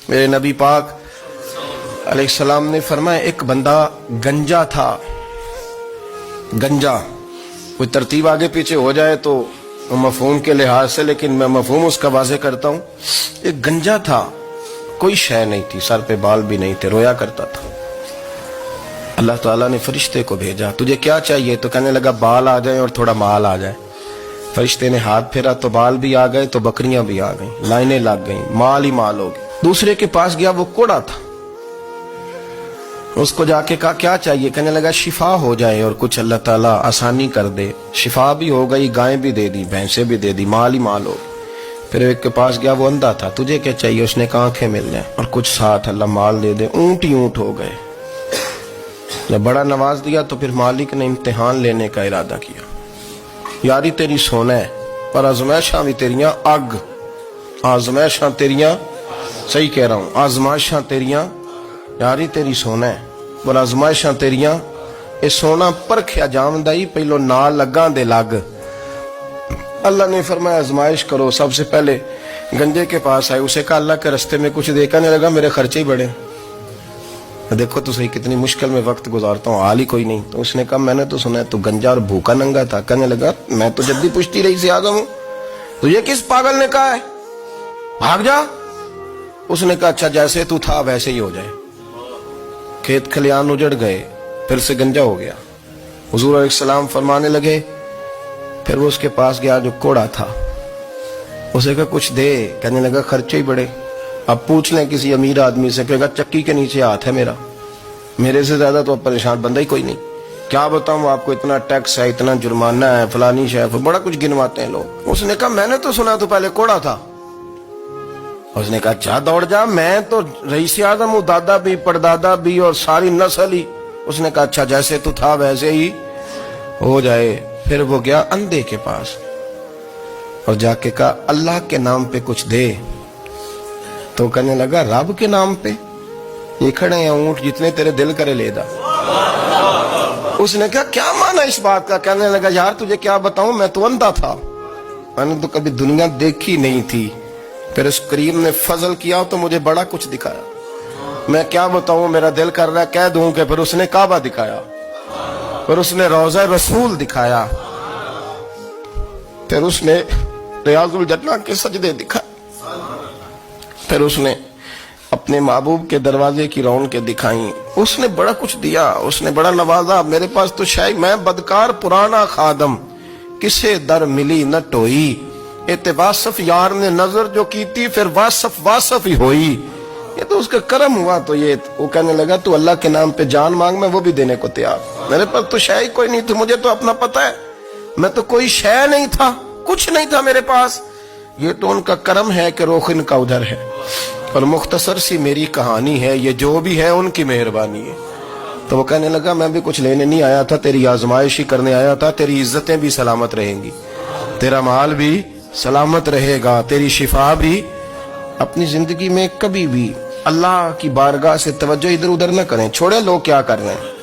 میرے نبی پاک علیہ السلام نے فرمایا ایک بندہ گنجا تھا. گنجا کوئی ترتیب آگے پیچھے ہو جائے تو مفہوم کے لحاظ سے، لیکن میں مفہوم اس کا واضح کرتا ہوں. ایک گنجا تھا، کوئی شے نہیں تھی، سر پہ بال بھی نہیں تھے، رویا کرتا تھا. اللہ تعالیٰ نے فرشتے کو بھیجا، تجھے کیا چاہیے؟ تو کہنے لگا بال آ جائیں اور تھوڑا مال آ جائے. فرشتے نے ہاتھ پھیرا تو بال بھی آ گئے تو بکریاں بھی آ گئیں، لائنیں لگ گئیں، مال ہی مال ہو گئے. دوسرے کے پاس گیا، وہ کوڑا تھا. اس کو جا کے کہا کیا چاہیے؟ کہنے لگا شفا ہو جائے اور کچھ اللہ تعالیٰ آسانی کر دے. شفا بھی ہو گئی، گائیں بھی دے دی، بھینسیں بھی دے دی، مال ہی مال ہو گئی. پھر ایک کے پاس گیا، وہ اندھا تھا، تجھے کیا چاہیے؟ اس نے کہا آنکھیں مل جائیں اور کچھ ساتھ اللہ مال دے دے. اونٹ ہی اونٹ ہو گئے. جب بڑا نواز دیا تو پھر مالک نے امتحان لینے کا ارادہ کیا. یاری تیری سونا ہے پر آزمائشاں بھی تیریاں اگ. آزمائشاں تیریاں، صحیح کہہ رہا ہوں، آزمائشاں تیریاں، یاری تیری سونا ہے پر آزمائشاں تیریاں. اے سونا پرکھیا جامدائی پہلو نال لگاں دے لگ. اللہ نے فرمایا آزمائش کرو. سب سے پہلے گنجے کے پاس آئے، اسے کہا اللہ کے رستے میں کچھ دے. کہنے لگا میرے خرچے ہی بڑے. دیکھو تو صحیح کتنی مشکل میں وقت گزارتا ہوں، حال ہی کوئی نہیں. تو اس نے کہا میں نے تو سنا ہے تو گنجا اور بھوکا ننگا تھا. کہنے لگا میں تو جب بھی پشتی رہی سے آدم ہوں. تو یہ کس پاگل نے کہا ہے بھاگ جا؟ اس نے کہا اچھا جیسے تو تھا ویسے ہی ہو جائے. کھیت کھلیان اجڑ گئے، پھر سے گنجا ہو گیا. حضور علیہ السلام فرمانے لگے. پھر وہ اس کے پاس گیا جو کوڑا تھا، اسے کہا کچھ دے. کہنے لگا خرچے ہی بڑے. اب پوچھ لیں کسی امیر آدمی سے، کہے گا چکی کے نیچے ہاتھ ہے میرا، میرے سے زیادہ تو پریشان بندہ ہی کوئی نہیں. کیا بتاؤں آپ کو، اتنا ٹیکس ہے، اتنا جرمانہ ہے، فلانی شے، بڑا کچھ گنواتے ہیں لوگ. اس نے کہا میں نے تو سنا تو پہلے کوڑا تھا. اس نے کہا اچھا دوڑ جا، میں تو رئیس اعظم ہوں، دادا بھی پردادا بھی اور ساری نسل ہی. اس نے کہا اچھا جیسے تو تھا ویسے ہی ہو جائے. پھر وہ گیا اندھے کے پاس اور جا کے کہا اللہ کے نام پہ کچھ دے. تو کہنے لگا رب کے نام پہ؟ یہ کھڑے ہیں اونٹ، جتنے تیرے دل کرے لے دا. اس نے کہا کیا معنی اس بات کا؟ کہنے لگا یار تجھے کیا بتاؤں، میں تو اندھا تھا، میں نے تو کبھی دنیا دیکھی نہیں تھی. پھر اس کریم نے فضل کیا تو مجھے بڑا کچھ دکھایا. میں کیا بتاؤں، میرا دل کر رہا ہے کہہ دوں کہ پھر اس نے کعبہ دکھایا، پھر اس نے روضہ رسول دکھایا، پھر اس نے ریاض الجنہ کے سجدے دکھائے، پھر اس نے اپنے محبوب کے دروازے کی رونقیں دکھائیں. اس نے بڑا کچھ دیا، اس نے بڑا نوازا. میرے پاس تو شاید میں بدکار پرانا خادم، کسے در ملی نہ ٹوئی. واصف یار نے نظر جو کی تھی پھر واصف ہی ہوئی. یہ تو اس کا کرم ہوا. تو یہ وہ کہنے لگا تو اللہ کے نام پہ جان مانگ، میں وہ بھی دینے کو تیار. میرے پاس تو شے کوئی نہیں تھی، مجھے تو اپنا پتہ ہے، میں تو کوئی شے نہیں تھا، کچھ نہیں تھا میرے پاس. یہ تو ان کا کرم ہے کہ روخ ان کا ادھر ہے. اور مختصر سی میری کہانی ہے، یہ جو بھی ہے ان کی مہربانی ہے. تو وہ کہنے لگا میں بھی کچھ لینے نہیں آیا تھا، تیری آزمائش ہی کرنے آیا تھا. تیری عزتیں بھی سلامت رہیں گی، تیرا مال بھی سلامت رہے گا، تیری شفا بھی. اپنی زندگی میں کبھی بھی اللہ کی بارگاہ سے توجہ ادھر ادھر نہ کریں. چھوڑے لوگ کیا کر رہے ہیں،